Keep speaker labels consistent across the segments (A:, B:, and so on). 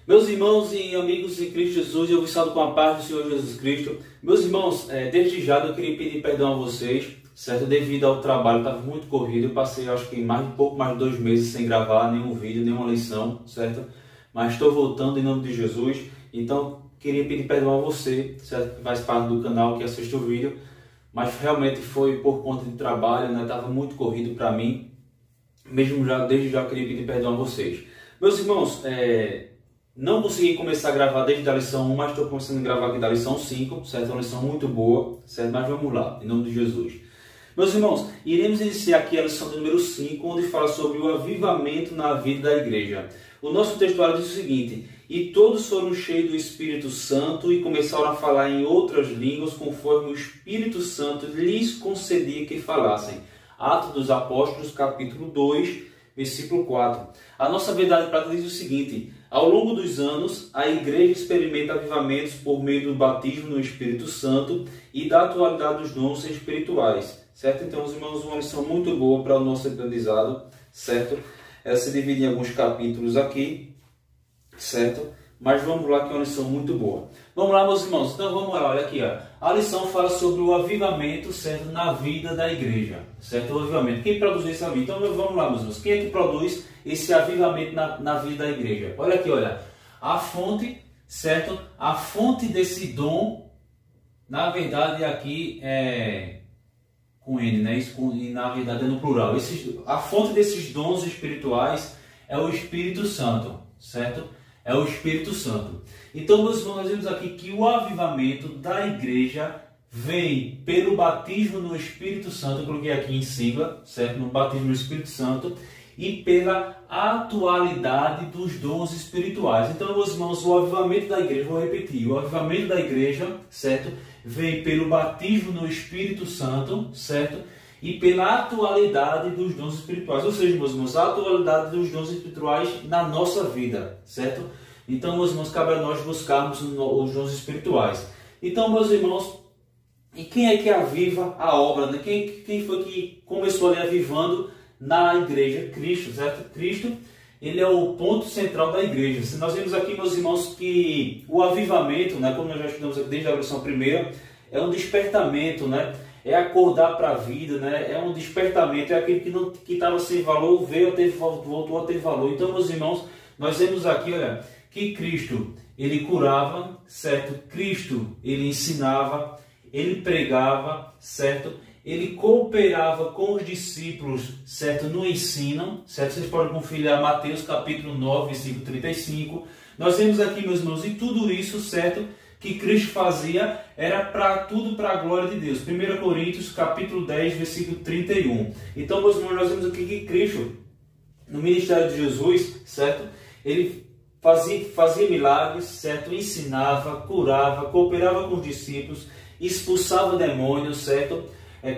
A: Meus irmãos e amigos em Cristo Jesus, eu vos saúdo com a paz do Senhor Jesus Cristo. Meus irmãos, desde já eu queria pedir perdão a vocês, certo? Devido ao trabalho, estava muito corrido, eu passei acho que um pouco mais de 2 meses sem gravar nenhum vídeo, nenhuma lição, certo? Mas estou voltando em nome de Jesus, então queria pedir perdão a você, certo? Que faz parte do canal, que assiste o vídeo, mas realmente foi por conta de trabalho, né? Estava muito corrido para mim, desde já eu queria pedir perdão a vocês. Meus irmãos, não consegui começar a gravar desde a lição 1, mas estou começando a gravar aqui da lição 5, certo? É uma lição muito boa, certo? Mas vamos lá, em nome de Jesus. Meus irmãos, iremos iniciar aqui a lição número 5, onde fala sobre o avivamento na vida da igreja. O nosso textuário diz o seguinte: e todos foram cheios do Espírito Santo e começaram a falar em outras línguas, conforme o Espírito Santo lhes concedia que falassem. Atos dos Apóstolos, capítulo 2, versículo 4. A nossa verdade prática diz o seguinte: ao longo dos anos, a igreja experimenta avivamentos por meio do batismo no Espírito Santo e da atualidade dos dons espirituais, certo? Então, os irmãos, uma lição muito boa para o nosso aprendizado, certo? Ela se divide em alguns capítulos aqui, certo? Mas vamos lá, que é uma lição muito boa. Vamos lá, meus irmãos. Então, vamos lá, olha aqui, ó. A lição fala sobre o avivamento, certo? Na vida da igreja, certo? O avivamento. Quem produz esse avivamento? Então, vamos lá, meus irmãos. Quem é que produz esse avivamento na vida da igreja? Olha aqui, olha. A fonte, certo? A fonte desse dom, na verdade, aqui é com N, né? E na verdade é no plural. A fonte desses dons espirituais é o Espírito Santo, certo? É o Espírito Santo. Então, meus irmãos, nós vemos aqui que o avivamento da igreja vem pelo batismo no Espírito Santo, eu coloquei aqui em sigla, certo? No batismo no Espírito Santo, e pela atualidade dos dons espirituais. Então, meus irmãos, o avivamento da igreja, vou repetir, o avivamento da igreja, certo? Vem pelo batismo no Espírito Santo, certo? E pela atualidade dos dons espirituais. Ou seja, meus irmãos, a atualidade dos dons espirituais na nossa vida, certo? Então, meus irmãos, cabe a nós buscarmos os dons espirituais. Então, meus irmãos, e quem é que aviva a obra, né? Quem foi que começou ali avivando na igreja? Cristo, certo? Cristo, ele é o ponto central da igreja. Se nós vemos aqui, meus irmãos, que o avivamento, né, como nós já estudamos aqui desde a lição primeira, é um despertamento, né? É acordar para a vida, né? É um despertamento, é aquele que estava sem valor, voltou a ter valor. Então, meus irmãos, nós vemos aqui, olha, que Cristo, ele curava, certo? Cristo, ele ensinava, ele pregava, certo? Ele cooperava com os discípulos, certo? No ensino, certo? Vocês podem conferir a Mateus capítulo 9, versículo 35. Nós vemos aqui, meus irmãos, e tudo isso, certo? Que Cristo fazia era tudo para a glória de Deus. 1 Coríntios capítulo 10, versículo 31. Então, meus irmãos, nós vemos aqui que Cristo, no ministério de Jesus, certo? Ele fazia milagres, certo? Ensinava, curava, cooperava com os discípulos, expulsava demônios, certo?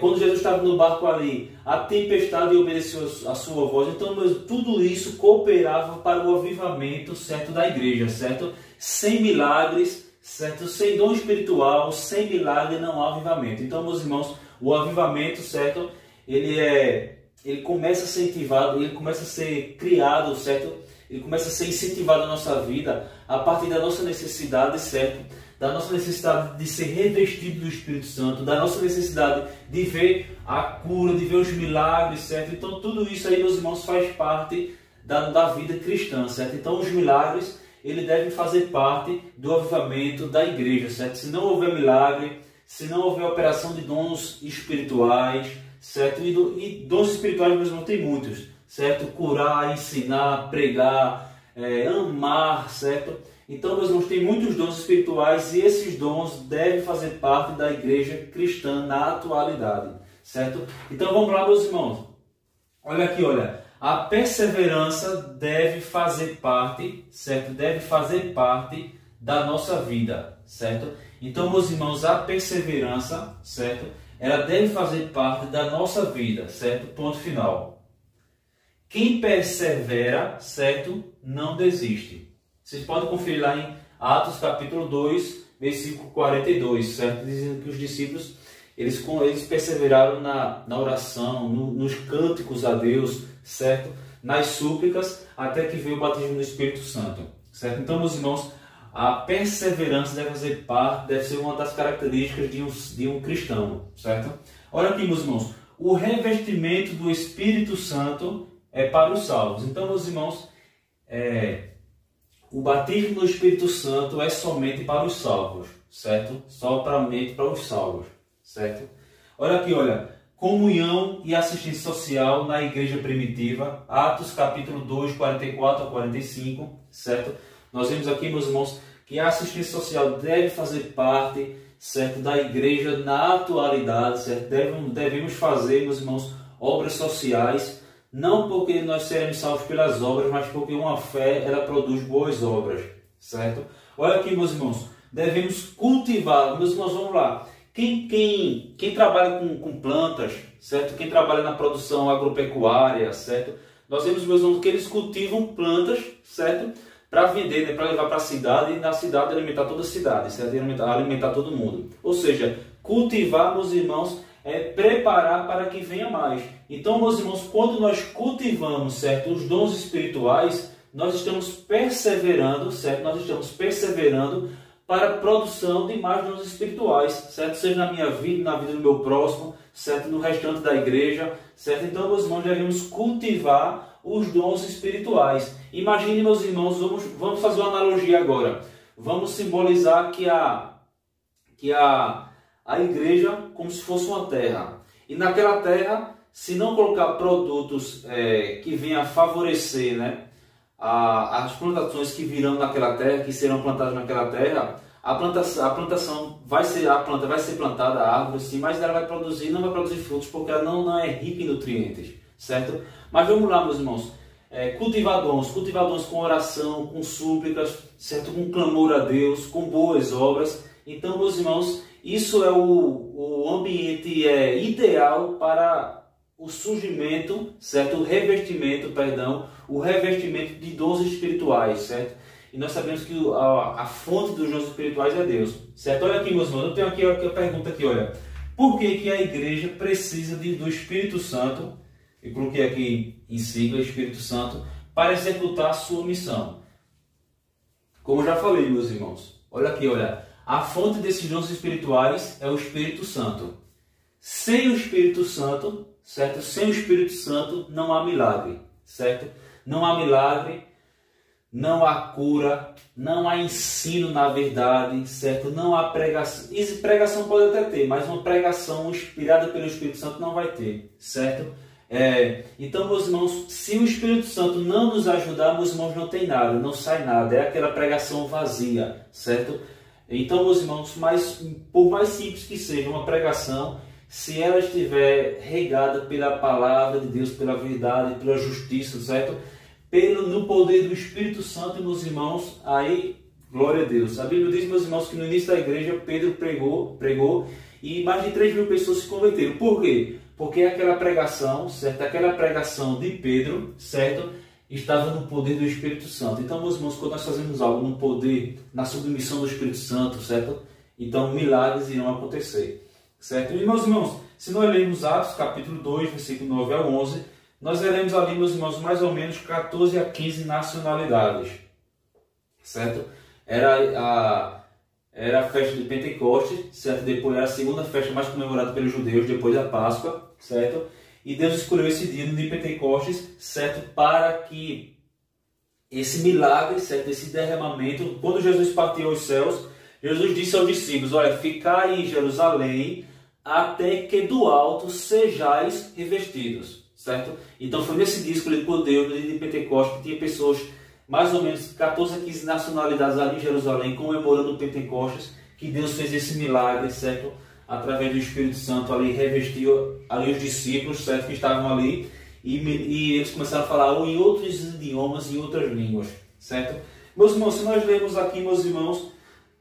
A: Quando Jesus estava no barco ali, a tempestade obedeceu a sua voz. Então, tudo isso cooperava para o avivamento, certo, da igreja, certo? Sem milagres, certo? Sem dom espiritual, sem milagre não há avivamento. Então, meus irmãos, o avivamento, certo? Ele começa a ser incentivado, ele começa a ser criado, certo? Ele começa a ser incentivado na nossa vida a partir da nossa necessidade, certo? Da nossa necessidade de ser revestido do Espírito Santo, da nossa necessidade de ver a cura, de ver os milagres, certo? Então, tudo isso aí, meus irmãos, faz parte da vida cristã, certo? Então, os milagres, ele deve fazer parte do avivamento da igreja, certo? Se não houver milagre, se não houver operação de dons espirituais, certo? E dons espirituais, meus irmãos, tem muitos, certo? Curar, ensinar, pregar, amar, certo? Então, meus irmãos, tem muitos dons espirituais e esses dons devem fazer parte da igreja cristã na atualidade, certo? Então, vamos lá, meus irmãos. Olha aqui, olha. A perseverança deve fazer parte, certo? Deve fazer parte da nossa vida, certo? Então, meus irmãos, a perseverança, certo? Ela deve fazer parte da nossa vida, certo? Ponto final. Quem persevera, certo? Não desiste. Vocês podem conferir lá em Atos capítulo 2, versículo 42, certo? Dizendo que os discípulos, eles perseveraram na oração, nos cânticos a Deus, certo? Nas súplicas, até que veio o batismo no Espírito Santo, certo? Então, meus irmãos, a perseverança deve fazer parte, deve ser uma das características de um cristão, certo? Olha aqui, meus irmãos, o revestimento do Espírito Santo é para os salvos. Então, meus irmãos, o batismo do Espírito Santo é somente para os salvos, certo? Somente para os salvos, certo? Olha aqui, olha, comunhão e assistência social na igreja primitiva, Atos capítulo 2, 44 a 45, certo? Nós vemos aqui, meus irmãos, que a assistência social deve fazer parte, certo, da igreja na atualidade, certo? Devemos fazer, meus irmãos, obras sociais, não porque nós seremos salvos pelas obras, mas porque uma fé, ela produz boas obras, certo? Olha aqui, meus irmãos, devemos cultivar, meus irmãos, vamos lá. Quem trabalha com plantas, certo? Quem trabalha na produção agropecuária, certo? Nós vemos, meus irmãos, que eles cultivam plantas, certo? Para vender, né? Para levar para a cidade e na cidade alimentar toda a cidade, certo? Alimentar todo mundo. Ou seja, cultivar, meus irmãos, é preparar para que venha mais. Então, meus irmãos, quando nós cultivamos, certo, os dons espirituais, nós estamos perseverando, certo? Nós estamos perseverando para a produção de mais dons espirituais, certo? Seja na minha vida, na vida do meu próximo, certo? No restante da igreja, certo? Então, meus irmãos, devemos cultivar os dons espirituais. Imagine, meus irmãos, vamos fazer uma analogia agora. Vamos simbolizar que a igreja como se fosse uma terra. E naquela terra, se não colocar produtos que venham a favorecer, né, as plantações que virão naquela terra, que serão plantadas naquela terra, a planta vai ser plantada, a árvore sim, mas ela não vai produzir frutos porque ela não é rica em nutrientes, certo? Mas vamos lá, meus irmãos, cultivar dons com oração, com súplicas, certo? Com clamor a Deus, com boas obras. Então, meus irmãos, isso é o ambiente ideal para o surgimento, certo? O revestimento de dons espirituais, certo? E nós sabemos que a fonte dos dons espirituais é Deus, certo? Olha aqui, meus irmãos, eu tenho aqui a pergunta aqui, olha. Por que a igreja precisa do Espírito Santo, eu coloquei aqui em sigla Espírito Santo, para executar a sua missão? Como eu já falei, meus irmãos, olha aqui, olha. A fonte desses dons espirituais é o Espírito Santo. Sem o Espírito Santo, certo? Sem o Espírito Santo não há milagre, certo? Não há milagre, não há cura, não há ensino na verdade, certo? Não há pregação. E pregação pode até ter, mas uma pregação inspirada pelo Espírito Santo não vai ter, certo? Então, meus irmãos, se o Espírito Santo não nos ajudar, meus irmãos, não tem nada, não sai nada. É aquela pregação vazia, certo? Então, meus irmãos, por mais simples que seja uma pregação, se ela estiver regada pela palavra de Deus, pela verdade, pela justiça, certo? No poder do Espírito Santo, meus irmãos, aí, glória a Deus. A Bíblia diz, meus irmãos, que no início da igreja, Pedro pregou e mais de 3.000 pessoas se converteram. Por quê? Porque aquela pregação, certo? Aquela pregação de Pedro, certo? Estava no poder do Espírito Santo. Então, meus irmãos, quando nós fazemos algo no poder, na submissão do Espírito Santo, certo? Então, milagres irão acontecer, certo? E, meus irmãos, se nós lermos Atos, capítulo 2, versículo 9 ao 11, nós veremos ali, meus irmãos, mais ou menos 14 a 15 nacionalidades, certo? Era a festa de Pentecostes, certo? Depois era a segunda festa mais comemorada pelos judeus, depois da Páscoa, certo? E Deus escolheu esse dia, no dia de Pentecostes, certo? Para que esse milagre, certo? Esse derramamento, quando Jesus partiu aos céus, Jesus disse aos discípulos, olha, ficai em Jerusalém até que do alto sejais revestidos, certo? Então foi nesse dia escolhido por Deus, no dia de Pentecostes, que tinha pessoas, mais ou menos 14 a 15 nacionalidades ali em Jerusalém, comemorando o Pentecostes, que Deus fez esse milagre, certo? Através do Espírito Santo ali, revestiu ali os discípulos, certo? Que estavam ali, e eles começaram a falar em outros idiomas e outras línguas, certo? Meus irmãos, se nós lermos aqui, meus irmãos,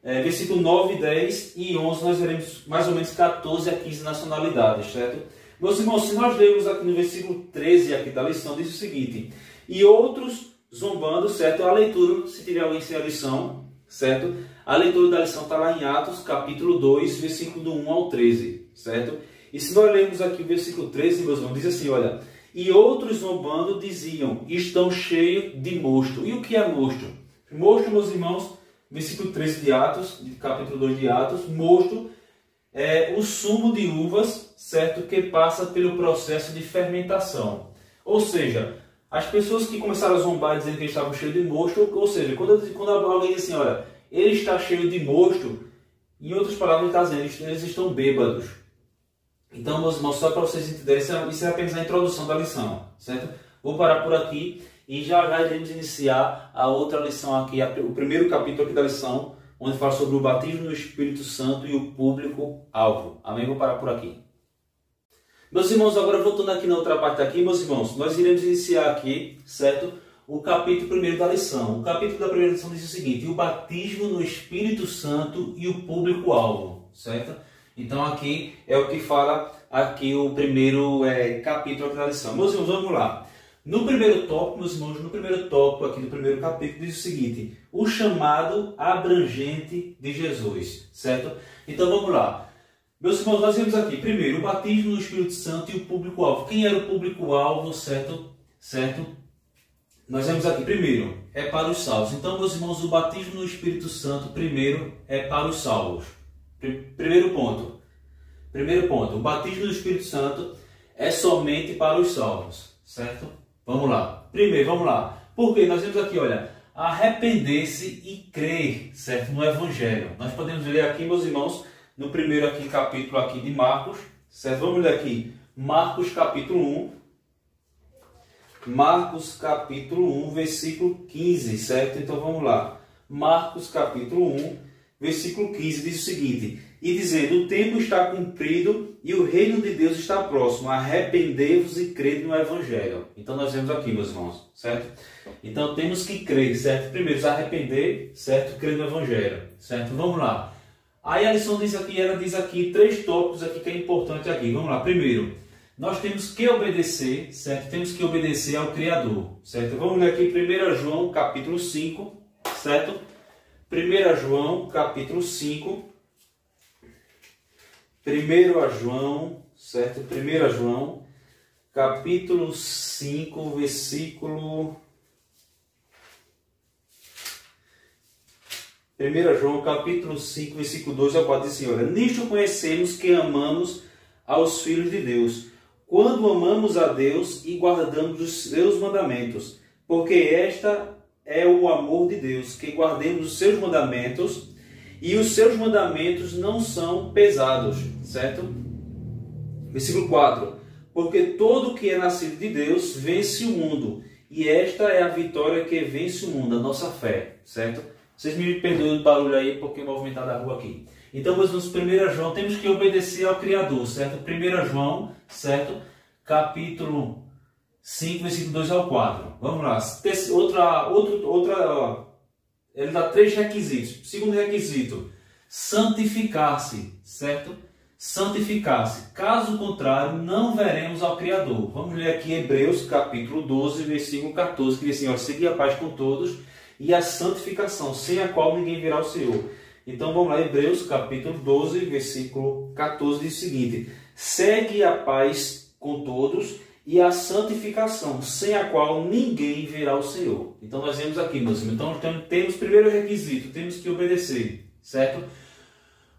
A: versículo 9, 10 e 11, nós veremos mais ou menos 14 a 15 nacionalidades, certo? Meus irmãos, se nós lermos aqui no versículo 13 aqui da lição, diz o seguinte, e outros zombando, certo? A leitura, se tiver alguém sem a lição, certo? A leitura da lição está lá em Atos, capítulo 2, versículo do 1 ao 13, certo? E se nós lermos aqui o versículo 13, meus irmãos, diz assim, olha, e outros zombando diziam, estão cheios de mosto. E o que é mosto? Mosto, meus irmãos, versículo 13 de Atos, capítulo 2 de Atos, mosto é o sumo de uvas, certo, que passa pelo processo de fermentação. Ou seja, as pessoas que começaram a zombar dizendo que eles estavam cheios de mosto, ou seja, quando alguém diz assim, olha, ele está cheio de mosto, em outras palavras, ele está dizendo, eles estão bêbados. Então, meus irmãos, só para vocês entenderem, isso é apenas a introdução da lição, certo? Vou parar por aqui e já iremos iniciar a outra lição aqui, o primeiro capítulo aqui da lição, onde fala sobre o batismo no Espírito Santo e o público-alvo. Amém? Vou parar por aqui. Meus irmãos, agora voltando aqui na outra parte aqui, meus irmãos, nós iremos iniciar aqui, certo? O capítulo primeiro da lição. O capítulo da primeira lição diz o seguinte: o batismo no Espírito Santo e o público-alvo, certo? Então aqui é o que fala aqui o primeiro capítulo aqui da lição. Meus irmãos, vamos lá. No primeiro tópico, meus irmãos, no primeiro tópico aqui do primeiro capítulo diz o seguinte: o chamado abrangente de Jesus, certo? Então vamos lá. Meus irmãos, nós vemos aqui, primeiro, o batismo no Espírito Santo e o público-alvo. Quem era o público-alvo, certo? Nós vemos aqui, primeiro, é para os salvos. Então, meus irmãos, o batismo no Espírito Santo, primeiro, é para os salvos. Primeiro ponto, o batismo no Espírito Santo é somente para os salvos, certo? Vamos lá. Primeiro, vamos lá. Porque nós vemos aqui, olha, arrepender-se e crer, certo? No Evangelho. Nós podemos ler aqui, meus irmãos, no primeiro aqui, capítulo aqui de Marcos, certo? Vamos ler aqui, Marcos capítulo 1. Marcos capítulo 1, versículo 15, certo? Então vamos lá. Marcos capítulo 1, versículo 15 diz o seguinte: e dizendo, o tempo está cumprido e o reino de Deus está próximo, arrependei-vos e crede no Evangelho. Então nós vemos aqui, meus irmãos, certo? Então temos que crer, certo? Primeiro, se arrepender, certo? Crer no Evangelho, certo? Vamos lá. Aí a lição diz aqui, ela diz aqui, 3 tópicos aqui que é importante aqui. Vamos lá. Primeiro, nós temos que obedecer, certo? Temos que obedecer ao Criador, certo? Vamos ler aqui 1 João capítulo 5, certo? 1 João capítulo 5. 1 João, certo? 1 João capítulo 5, versículo... 1 João capítulo 5, versículo 2 ao 4 diz assim, olha, nisto conhecemos que amamos aos filhos de Deus, quando amamos a Deus e guardamos os seus mandamentos, porque esta é o amor de Deus, que guardemos os seus mandamentos, e os seus mandamentos não são pesados, certo? Versículo 4, porque todo que é nascido de Deus vence o mundo, e esta é a vitória que vence o mundo, a nossa fé, certo? Vocês me perdoem o barulho aí, porque é movimentado a rua aqui. Então, meus irmãos, 1 João, temos que obedecer ao Criador, certo? 1 João, certo? Capítulo 5, versículo 2 ao 4. Vamos lá. Ele dá 3 requisitos. Segundo requisito, santificar-se, certo? Santificar-se. Caso contrário, não veremos ao Criador. Vamos ler aqui Hebreus, capítulo 12, versículo 14, que diz assim, ó, segui a paz com todos e a santificação, sem a qual ninguém verá o Senhor. Então vamos lá, Hebreus capítulo 12, versículo 14 diz o seguinte: segue a paz com todos e a santificação, sem a qual ninguém verá o Senhor. Então nós vemos aqui, meus irmãos, então temos primeiro requisito, temos que obedecer, certo?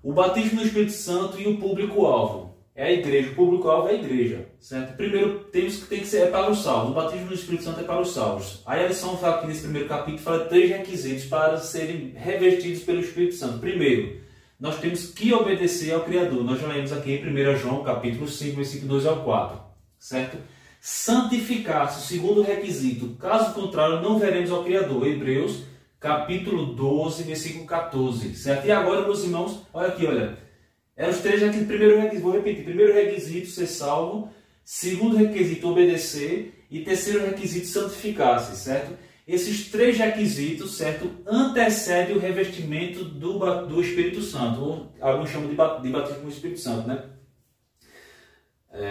A: O batismo no Espírito Santo e o público-alvo. É a igreja, o público-alvo é a igreja, certo? Primeiro, tem que ser para os salvos. O batismo no Espírito Santo é para os salvos. Aí a lição fala aqui nesse primeiro capítulo, fala 3 requisitos para serem revestidos pelo Espírito Santo. Primeiro, nós temos que obedecer ao Criador. Nós já lemos aqui em 1 João, capítulo 5, versículo 2 ao 4, certo? Santificar-se, o segundo requisito. Caso contrário, não veremos ao Criador. Hebreus, capítulo 12, versículo 14, certo? E agora, meus irmãos, olha aqui, olha. Eram os 3 requisitos. Primeiro requisito, vou repetir. Primeiro requisito, ser salvo. Segundo requisito, obedecer. E terceiro requisito, santificar-se, certo? Esses 3 requisitos, certo, antecedem o revestimento do Espírito Santo. Ou alguns chamam de batismo no Espírito Santo, né?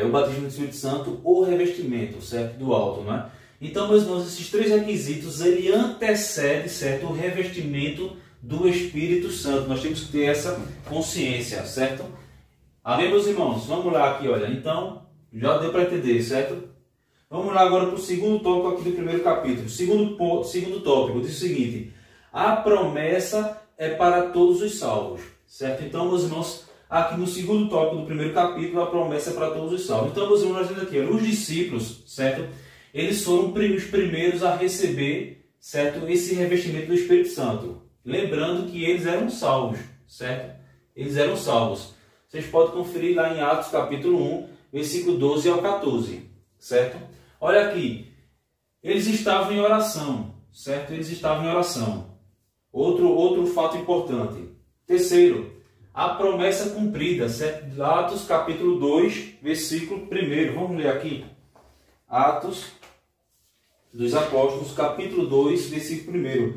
A: O batismo no Espírito Santo ou revestimento, certo, do alto, né? Então, meus irmãos, esses 3 requisitos, ele antecede, certo, o revestimento do Espírito Santo. Nós temos que ter essa consciência, certo? Amém, meus irmãos? Vamos lá aqui, olha. Então, já deu para entender, certo? Vamos lá agora para o segundo tópico aqui do primeiro capítulo. Segundo tópico diz o seguinte: a promessa é para todos os salvos, certo? Então, meus irmãos, aqui no segundo tópico do primeiro capítulo, a promessa é para todos os salvos. Então, meus irmãos, nós vemos aqui, os discípulos, certo? Eles foram os primeiros a receber, certo? Esse revestimento do Espírito Santo. Lembrando que eles eram salvos, certo? Eles eram salvos. Vocês podem conferir lá em Atos capítulo 1, versículo 12 ao 14, certo? Olha aqui, eles estavam em oração, certo? Eles estavam em oração. Outro fato importante. Terceiro, a promessa cumprida, certo? Atos capítulo 2, versículo 1. Vamos ler aqui. Atos dos Apóstolos, capítulo 2, versículo 1.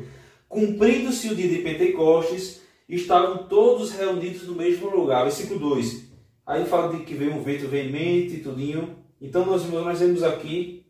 A: Cumprindo-se o dia de Pentecostes, estavam todos reunidos no mesmo lugar. Versículo 2. Aí fala de que veio um vento veemente e tudinho. Então, nós vemos aqui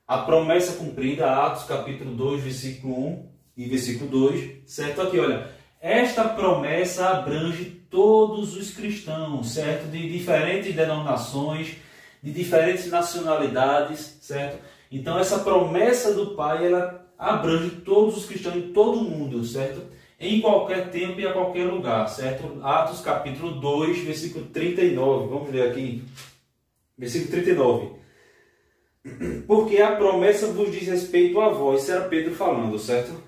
A: a promessa cumprida, Atos capítulo 2, versículo 1 e versículo 2. Certo? Aqui, olha. Esta promessa abrange todos os cristãos, certo? De diferentes denominações, de diferentes nacionalidades, certo? Então, essa promessa do Pai, ela abrange todos os cristãos em todo o mundo, certo? Em qualquer tempo e a qualquer lugar, certo? Atos capítulo 2, versículo 39. Vamos ler aqui. Versículo 39. Porque a promessa vos diz respeito a vós. Isso era Pedro falando, certo?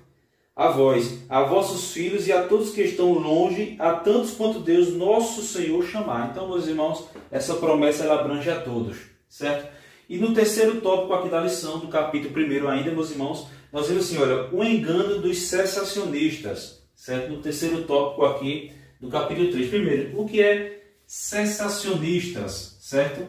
A: A vós, a vossos filhos e a todos que estão longe, a tantos quanto Deus, nosso Senhor, chamar. Então, meus irmãos, essa promessa ela abrange a todos, certo? E no terceiro tópico aqui da lição, do capítulo 1 ainda, meus irmãos, nós vemos assim, olha, o engano dos cessacionistas, certo? No terceiro tópico aqui do capítulo 3. Primeiro, o que é cessacionistas, certo?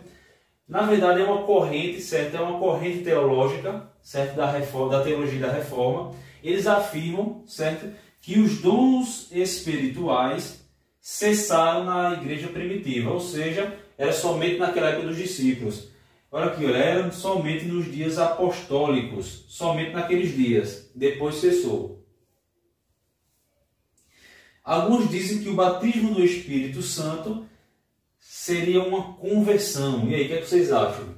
A: Na verdade é uma corrente, certo? É uma corrente teológica, certo? Da teologia da reforma. Eles afirmam, certo? Que os dons espirituais cessaram na igreja primitiva, ou seja, era somente naquela época dos discípulos. Olha aqui, olha, era somente nos dias apostólicos, somente naqueles dias, depois cessou. Alguns dizem que o batismo do Espírito Santo seria uma conversão. E aí, o que é que vocês acham?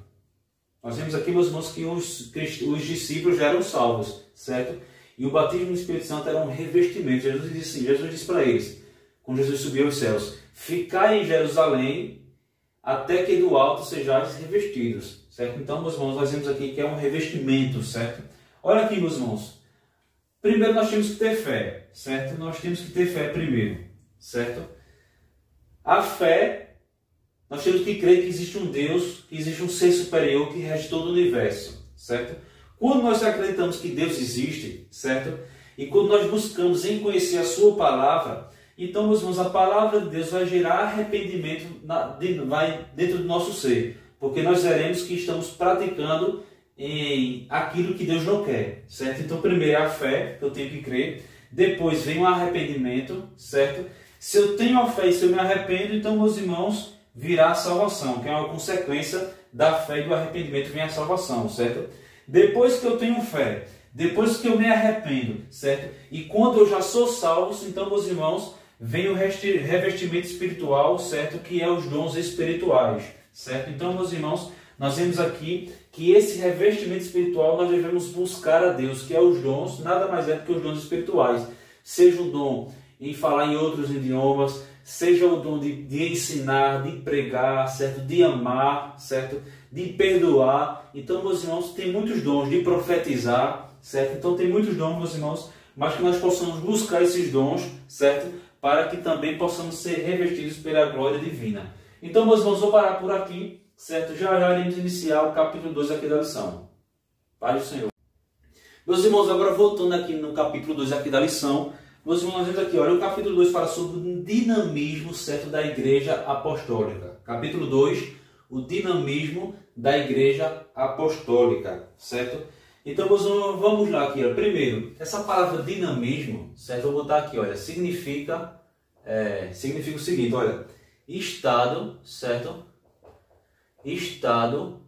A: Nós vemos aqui, meus irmãos, que os discípulos já eram salvos, certo? E o batismo do Espírito Santo era um revestimento. Jesus disse para eles, quando Jesus subiu aos céus, ficai em Jerusalém até que do alto sejais revestidos, certo? Então, meus irmãos, nós vemos aqui que é um revestimento, certo? Olha aqui, meus irmãos. Primeiro nós temos que ter fé, certo? Nós temos que ter fé primeiro, certo? A fé, nós temos que crer que existe um Deus, que existe um ser superior que rege todo o universo, certo? Quando nós acreditamos que Deus existe, certo? E quando nós buscamos em conhecer a sua palavra, então, meus irmãos, a palavra de Deus vai gerar arrependimento dentro do nosso ser. Porque nós veremos que estamos praticando em aquilo que Deus não quer, certo? Então, primeiro é a fé, que eu tenho que crer. Depois vem o arrependimento, certo? Se eu tenho a fé e se eu me arrependo, então, meus irmãos, virá a salvação, que é uma consequência da fé e do arrependimento, vem a salvação, certo? Depois que eu tenho fé, depois que eu me arrependo, certo? E quando eu já sou salvo, então, meus irmãos, vem o revestimento espiritual, certo? Que é os dons espirituais, certo? Então, meus irmãos, nós vemos aqui que esse revestimento espiritual nós devemos buscar a Deus, que é os dons, nada mais é do que os dons espirituais. Seja o dom em falar em outros idiomas, seja o dom de ensinar, de pregar, certo? De amar, certo? De perdoar. Então, meus irmãos, tem muitos dons, de profetizar, certo? Então, tem muitos dons, meus irmãos, mas que nós possamos buscar esses dons, certo? Para que também possamos ser revestidos pela glória divina. Então, meus irmãos, vou parar por aqui, certo? Já iremos iniciar o capítulo 2 aqui da lição. Paz do Senhor. Meus irmãos, agora voltando aqui no capítulo 2 aqui da lição, meus irmãos, nós vemos aqui, olha, o capítulo 2 fala sobre o dinamismo, certo, da igreja apostólica. Capítulo 2, o dinamismo da igreja apostólica, certo? Então, vamos lá aqui, ó. Primeiro, essa palavra dinamismo, certo? Eu vou botar aqui, olha, significa o seguinte, olha, estado, certo? Estado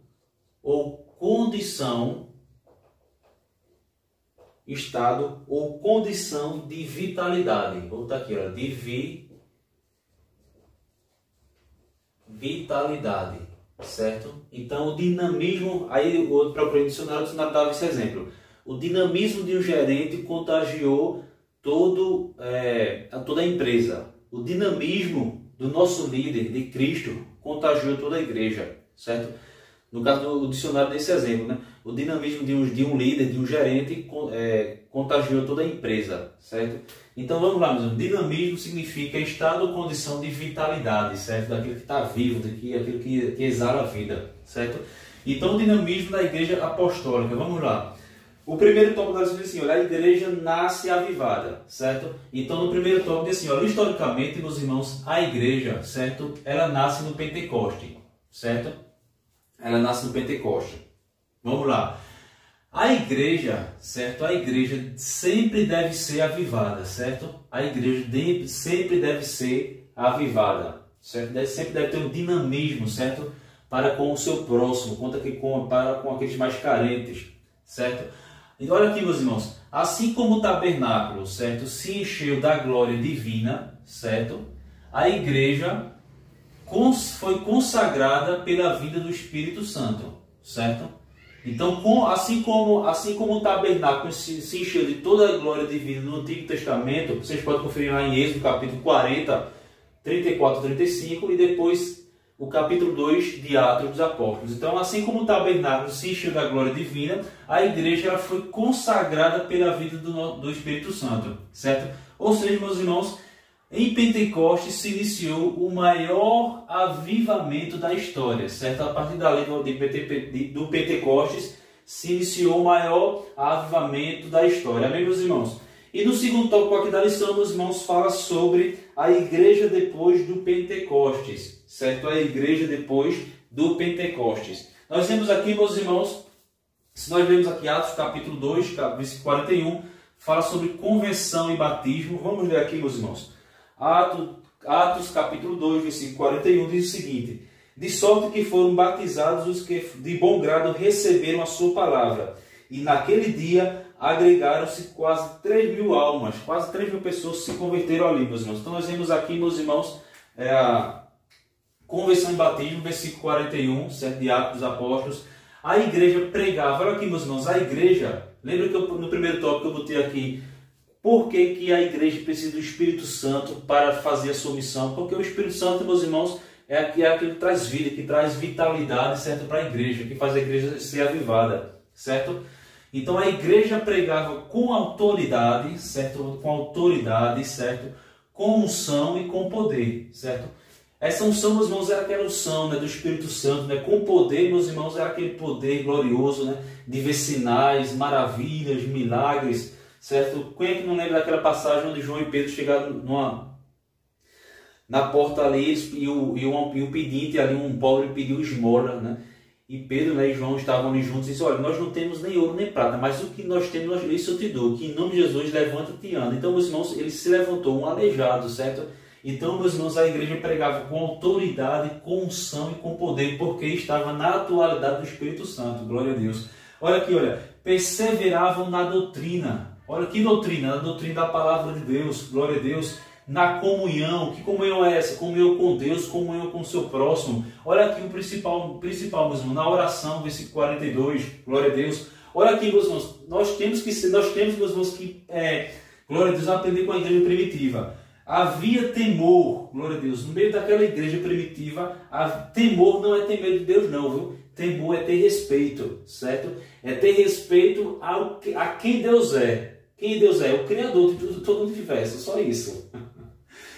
A: ou condição de vitalidade. Vou botar aqui, olha, de vitalidade, certo? Então, o dinamismo, aí para o dicionário dava esse exemplo. O dinamismo de um gerente contagiou toda a empresa. O dinamismo do nosso líder, de Cristo, contagiou toda a igreja, certo? No caso do dicionário desse exemplo, né? O dinamismo de um líder, de um gerente, contagiou toda a empresa, certo? Então vamos lá, meus irmãos. Dinamismo significa estado ou condição de vitalidade, certo? Daquilo que está vivo, daquilo que exala a vida, certo? Então o dinamismo da igreja apostólica, vamos lá. O primeiro tópico diz assim, olha, a igreja nasce avivada, certo? Então no primeiro tópico diz assim, olha, historicamente, meus irmãos, a igreja, certo? Ela nasce no Pentecoste, certo? Ela nasce no Pentecoste. Vamos lá. A igreja, certo? A igreja sempre deve ser avivada, certo? A igreja sempre deve ser avivada, certo? Sempre deve ter um dinamismo, certo? Para com o seu próximo, para com aqueles mais carentes, certo? E olha aqui, meus irmãos, assim como o tabernáculo, certo, se encheu da glória divina, certo? A igreja foi consagrada pela vinda do Espírito Santo, certo? Então, assim como o tabernáculo se encheu de toda a glória divina no Antigo Testamento, vocês podem conferir lá em Êxodo, capítulo 40, 34 e 35, e depois o capítulo 2 de Atos dos Apóstolos. Então, assim como o tabernáculo se encheu da glória divina, a igreja ela foi consagrada pela vida do Espírito Santo, certo? Ou seja, meus irmãos, em Pentecostes se iniciou o maior avivamento da história, certo? A partir da lei do Pentecostes se iniciou o maior avivamento da história. Amém, meus irmãos? E no segundo tópico aqui da lição, meus irmãos, fala sobre a igreja depois do Pentecostes, certo? A igreja depois do Pentecostes. Nós vemos aqui, meus irmãos, se nós vemos aqui Atos capítulo 2, versículo 41, fala sobre conversão e batismo. Vamos ler aqui, meus irmãos. Atos capítulo 2, versículo 41, diz o seguinte: de sorte que foram batizados os que de bom grado receberam a sua palavra. E naquele dia agregaram-se quase 3.000 almas, quase 3.000 pessoas se converteram ali, meus irmãos. Então nós vemos aqui, meus irmãos, a conversão e batismo, versículo 41, certo, de Atos dos Apóstolos. A igreja pregava, olha aqui, meus irmãos, a igreja, lembra que no primeiro tópico eu botei aqui, por que a igreja precisa do Espírito Santo para fazer a sua missão? Porque o Espírito Santo, meus irmãos, é aquele que traz vida, que traz vitalidade, certo, para a igreja, que faz a igreja ser avivada, certo? Então a igreja pregava com autoridade, certo? Com autoridade, certo? Com unção e com poder, certo? Essa unção, meus irmãos, era aquela unção, né, do Espírito Santo, né? Com poder, meus irmãos, era aquele poder glorioso, né? De ver sinais, maravilhas, milagres, certo? Quem é que não lembra daquela passagem onde João e Pedro chegaram na porta ali e o pedinte ali, um pobre pediu esmola, né? E Pedro, né, e João estavam ali juntos e disse, olha, nós não temos nem ouro nem prata, mas o que nós temos, isso eu te dou, que em nome de Jesus levanta-te e anda. Então, meus irmãos, ele se levantou, um aleijado, certo? Então, meus irmãos, a igreja pregava com autoridade, com unção e com poder, porque estava na atualidade do Espírito Santo, glória a Deus. Olha aqui, olha, perseveravam na doutrina. Olha que doutrina, na doutrina da palavra de Deus, glória a Deus. Na comunhão, que comunhão é essa? Comunhão com Deus, comunhão com o seu próximo. Olha aqui o principal, meus irmãos, na oração, versículo 42, glória a Deus. Olha aqui, meus irmãos, nós temos, meus irmãos, que, glória a Deus, aprender com a igreja primitiva. Havia temor, glória a Deus, no meio daquela igreja primitiva, temor não é ter medo de Deus não, viu? Temor é ter respeito, certo? É ter respeito a quem Deus é. Quem Deus é? O Criador de todo o universo, só isso.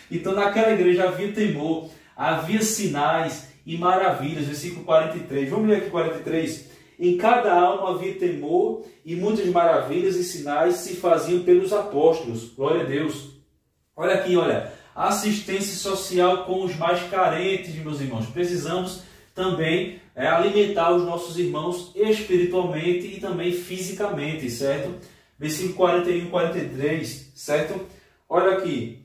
A: Então naquela igreja havia temor, havia sinais e maravilhas. Versículo 43. Vamos ler aqui 43. Em cada alma havia temor e muitas maravilhas e sinais se faziam pelos apóstolos. Glória a Deus. Olha aqui, olha. Assistência social com os mais carentes, meus irmãos. Precisamos também alimentar os nossos irmãos espiritualmente e também fisicamente, certo? Versículo 41 e 43, certo? Olha aqui.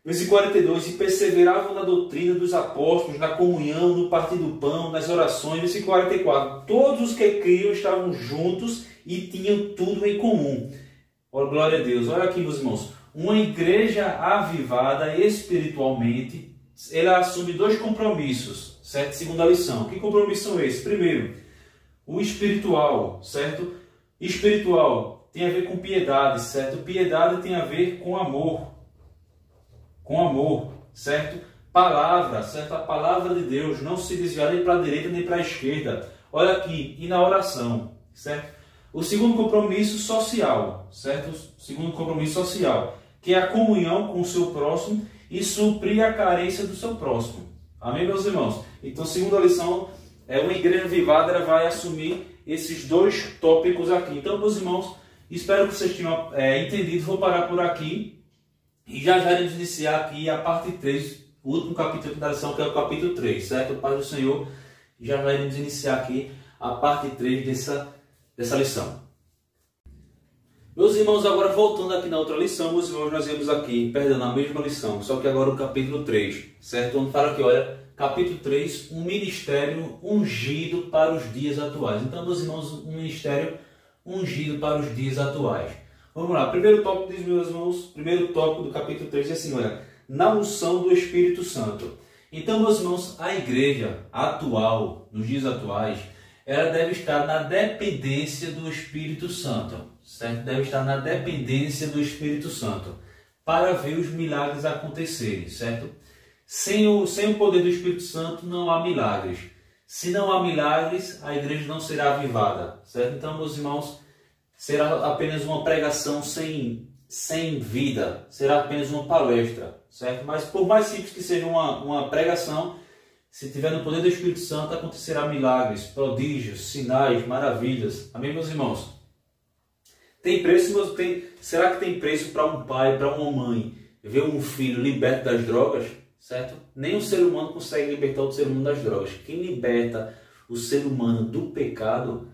A: Versículo 42, e perseveravam na doutrina dos apóstolos, na comunhão, no partir do pão, nas orações. Versículo 44, todos os que criam estavam juntos e tinham tudo em comum. Oh, glória a Deus. Olha aqui, meus irmãos. Uma igreja avivada espiritualmente, ela assume dois compromissos, certo? Segunda lição. Que compromissos são esses? Primeiro, o espiritual, certo? Espiritual. tem a ver com piedade, certo? Piedade tem a ver com amor. Com amor, certo? Palavra, certo? A palavra de Deus não se desviar nem para a direita nem para a esquerda. Olha aqui, e na oração, certo? O segundo compromisso social, certo? O segundo compromisso social, que é a comunhão com o seu próximo e suprir a carência do seu próximo. Amém, meus irmãos? Então, segunda lição, uma igreja avivada, ela vai assumir esses dois tópicos aqui. Então, meus irmãos, espero que vocês tenham entendido. Vou parar por aqui e já iremos iniciar aqui a parte 3, o último capítulo da lição, que é o capítulo 3, certo? Pai do Senhor, já iremos iniciar aqui a parte 3 dessa lição. Meus irmãos, agora voltando aqui na outra lição, meus irmãos, nós vemos aqui, perdão, na mesma lição, só que agora o capítulo 3, certo? Onde fala aqui, olha, capítulo 3, um ministério ungido para os dias atuais. Então, meus irmãos, um ministério ungido para os dias atuais. Vamos lá, primeiro tópico, diz, meus irmãos, primeiro tópico do capítulo 3 é assim, olha, na unção do Espírito Santo. Então, meus irmãos, a igreja atual, nos dias atuais, ela deve estar na dependência do Espírito Santo, certo? Deve estar na dependência do Espírito Santo para ver os milagres acontecerem, certo? Sem o poder do Espírito Santo não há milagres. Se não há milagres, a igreja não será avivada, certo? Então, meus irmãos, será apenas uma pregação sem vida, será apenas uma palestra, certo? Mas por mais simples que seja uma pregação, se tiver no poder do Espírito Santo, acontecerá milagres, prodígios, sinais, maravilhas. Amém, meus irmãos? Tem preço, será que tem preço para um pai, para uma mãe, ver um filho liberto das drogas? Certo? Nem o ser humano consegue libertar o ser humano das drogas. Quem liberta o ser humano do pecado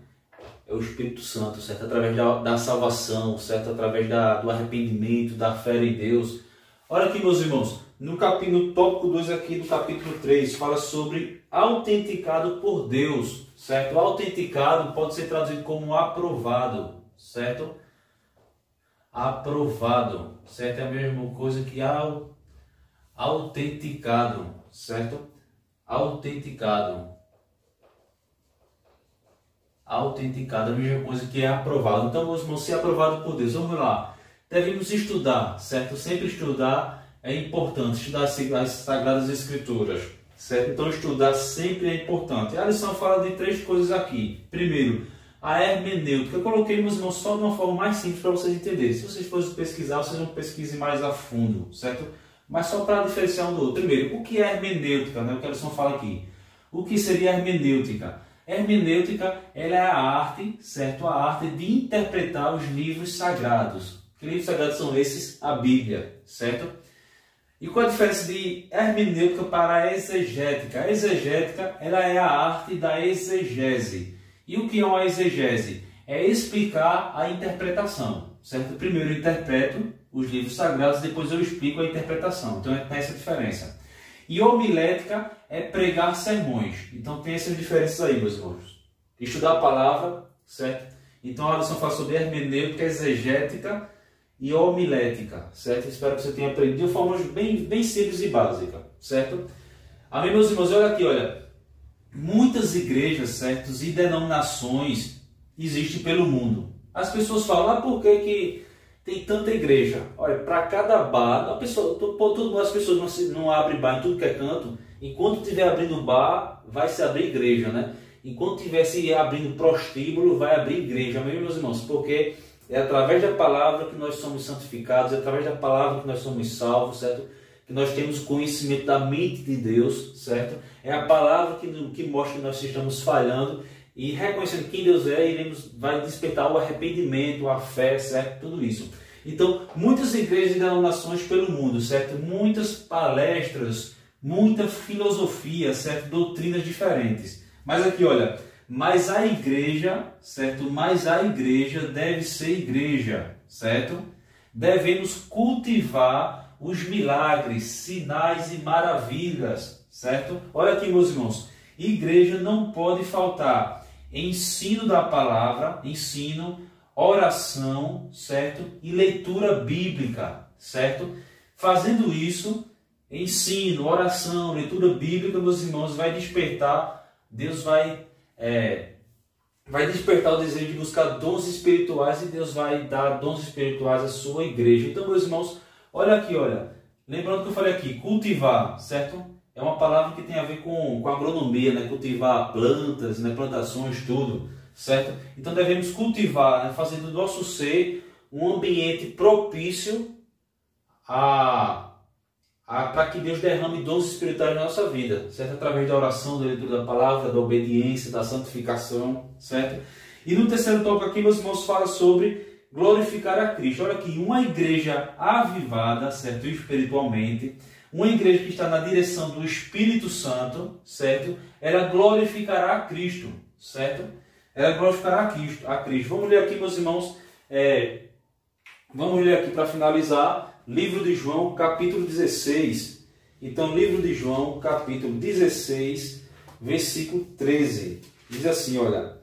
A: é o Espírito Santo, certo? Através da salvação, certo? Através do arrependimento, da fé em Deus. Olha aqui, meus irmãos, no tópico 2 aqui do capítulo 3, fala sobre autenticado por Deus, certo? Autenticado pode ser traduzido como aprovado, certo? Aprovado, certo? É a mesma coisa que autenticado, certo? Autenticado, a mesma coisa que é aprovado. Então, meus irmãos, se é aprovado por Deus, vamos lá. Devemos estudar, certo? Sempre estudar é importante, estudar as Sagradas Escrituras, certo? Então, estudar sempre é importante. A lição fala de 3 coisas aqui. Primeiro, a hermenêutica. Eu coloquei, meus irmãos, só de uma forma mais simples para vocês entenderem. Se vocês forem pesquisar, vocês não pesquisem mais a fundo, certo? Mas só para diferenciar um do outro. Primeiro, o que é hermenêutica? Né? O que a lição fala aqui. O que seria hermenêutica? Hermenêutica, ela é a arte, certo? A arte de interpretar os livros sagrados. Que livros sagrados são esses? A Bíblia, certo? E qual a diferença de hermenêutica para a exegética? A exegética, ela é a arte da exegese. E o que é uma exegese? É explicar a interpretação, certo? Primeiro eu interpreto os livros sagrados, depois eu explico a interpretação. Então tem essa diferença. E homilética é pregar sermões. Então tem essas diferenças aí, meus irmãos. Estudar a palavra, certo? Então a lição fala sobre hermenêutica, exegética e homilética, certo? Espero que você tenha aprendido de forma bem simples e básica, certo? Amém, meus irmãos? Olha aqui, olha. Muitas igrejas, certos, e denominações existem pelo mundo. As pessoas falam, por que tem tanta igreja? Olha, para cada bar, as pessoas não abrem bar em tudo que é canto. Enquanto estiver abrindo bar, vai se abrir igreja, né? Enquanto estiver se abrindo prostíbulo, vai abrir igreja. Amém, meus irmãos? Porque é através da palavra que nós somos santificados, é através da palavra que nós somos salvos, certo? Que nós temos conhecimento da mente de Deus, certo? É a palavra que mostra que nós estamos falhando e reconhecendo quem Deus é, vai despertar o arrependimento, a fé, certo? Tudo isso. Então, muitas igrejas e denominações pelo mundo, certo? Muitas palestras, muita filosofia, certo? Doutrinas diferentes. Mas aqui, olha, mas a igreja, certo? Mas a igreja deve ser igreja, certo? Devemos cultivar os milagres, sinais e maravilhas, certo? Olha aqui, meus irmãos, igreja não pode faltar ensino da palavra, oração, certo? E leitura bíblica, certo? Fazendo isso, ensino, oração, leitura bíblica, meus irmãos, vai despertar, Deus vai vai despertar o desejo de buscar dons espirituais e Deus vai dar dons espirituais à sua igreja. Então, meus irmãos, olha aqui, olha. Lembrando que eu falei aqui, cultivar, certo? É uma palavra que tem a ver com agronomia, né? Cultivar plantas, né? Plantações, tudo, certo? Então devemos cultivar, né? Fazer do nosso ser um ambiente propício para que Deus derrame dons espirituais na nossa vida, certo? Através da oração, da leitura da palavra, da obediência, da santificação, certo? E no terceiro tópico aqui, meus irmãos, fala sobre glorificar a Cristo. Olha aqui, uma igreja avivada, certo? Espiritualmente, uma igreja que está na direção do Espírito Santo, certo? Ela glorificará a Cristo, certo? Ela glorificará a Cristo. Vamos ler aqui, meus irmãos, vamos ler aqui para finalizar, livro de João, capítulo 16. Então, livro de João, capítulo 16, versículo 13. Diz assim, olha.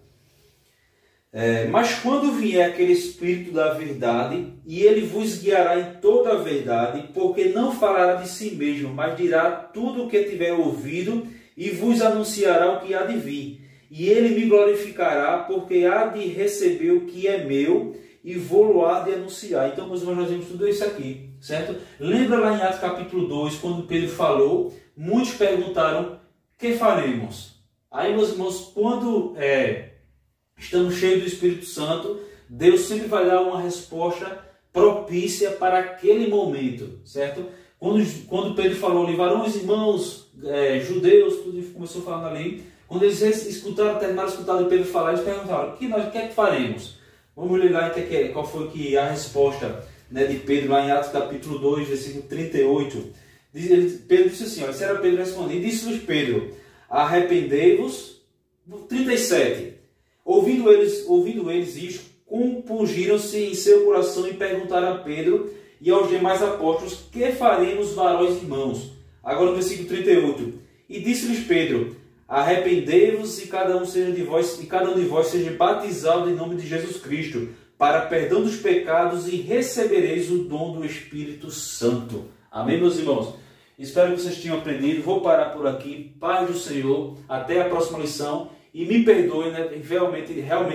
A: Mas quando vier aquele Espírito da verdade, e ele vos guiará em toda a verdade, porque não falará de si mesmo, mas dirá tudo o que tiver ouvido, e vos anunciará o que há de vir. E ele me glorificará, porque há de receber o que é meu, e vou-lo há de anunciar. Então, meus irmãos, nós vemos tudo isso aqui, certo? Lembra lá em Atos capítulo 2, quando Pedro falou, muitos perguntaram, que faremos? Aí, meus irmãos, quando estamos cheios do Espírito Santo, Deus sempre vai dar uma resposta propícia para aquele momento, certo? Quando Pedro falou ali, varões, irmãos, judeus, tudo começou falando ali, quando eles terminaram de escutar Pedro falar, eles perguntaram, o que é que faremos? Vamos ler lá qual foi a resposta, né, de Pedro, lá em Atos capítulo 2, versículo 38. Pedro disse assim, olha, se era Pedro respondendo, disse-lhes Pedro, arrependei-vos, 37. Ouvindo eles isto, compungiram-se em seu coração e perguntaram a Pedro e aos demais apóstolos, que faremos, varões e irmãos? Agora no versículo 38. E disse-lhes Pedro, arrependei-vos e cada um de vós seja batizado em nome de Jesus Cristo, para perdão dos pecados, e recebereis o dom do Espírito Santo. Amém, meus irmãos? Espero que vocês tenham aprendido. Vou parar por aqui. Paz do Senhor. Até a próxima lição. E me perdoe, né? Realmente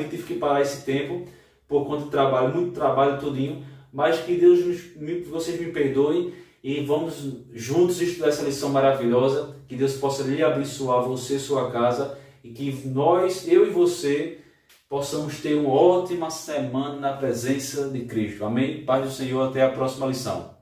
A: tive que parar esse tempo por conta de trabalho, muito trabalho todinho. Mas que vocês me perdoem e vamos juntos estudar essa lição maravilhosa. Que Deus possa lhe abençoar, você e sua casa. E que eu e você, possamos ter uma ótima semana na presença de Cristo. Amém? Paz do Senhor, até a próxima lição.